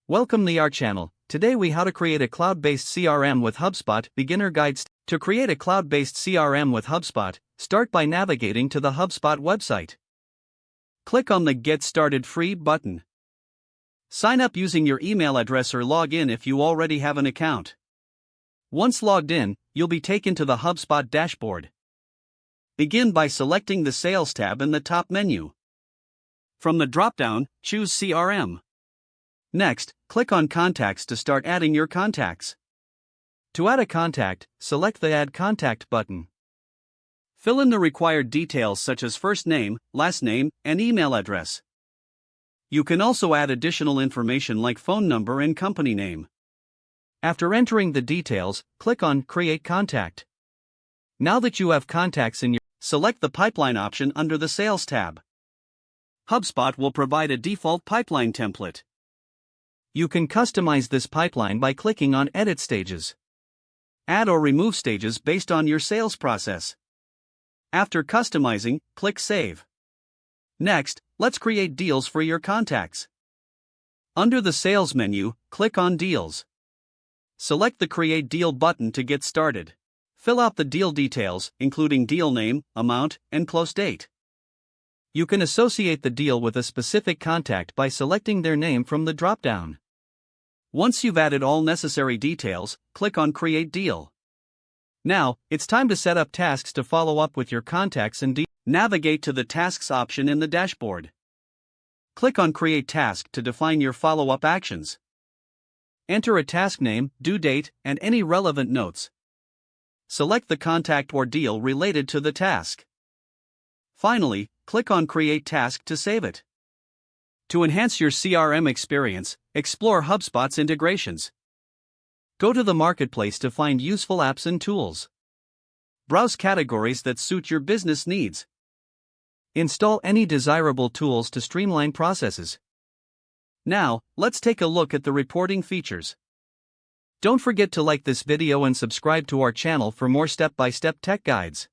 Welcome to our channel. Today we how to create a cloud-based CRM with HubSpot beginner guides. To create a cloud-based CRM with HubSpot, start by navigating to the HubSpot website. Click on the Get Started Free button. Sign up using your email address or log in if you already have an account. Once logged in, you'll be taken to the HubSpot dashboard. Begin by selecting the Sales tab in the top menu. From the drop-down, choose CRM. Next, click on Contacts to start adding your contacts. To add a contact, select the Add Contact button. Fill in the required details such as first name, last name, and email address. You can also add additional information like phone number and company name. After entering the details, click on Create Contact. Now that you have contacts in your, select the Pipeline option under the Sales tab. HubSpot will provide a default pipeline template. You can customize this pipeline by clicking on Edit Stages. Add or remove stages based on your sales process. After customizing, click Save. Next, let's create deals for your contacts. Under the Sales menu, click on Deals. Select the Create Deal button to get started. Fill out the deal details, including deal name, amount, and close date. You can associate the deal with a specific contact by selecting their name from the drop-down. Once you've added all necessary details, click on Create Deal. Now, it's time to set up tasks to follow up with your contacts and navigate to the Tasks option in the dashboard. Click on Create Task to define your follow-up actions. Enter a task name, due date, and any relevant notes. Select the contact or deal related to the task. Finally, click on Create Task to save it. To enhance your CRM experience, explore HubSpot's integrations. Go to the marketplace to find useful apps and tools. Browse categories that suit your business needs. Install any desirable tools to streamline processes. Now, let's take a look at the reporting features. Don't forget to like this video and subscribe to our channel for more step-by-step tech guides.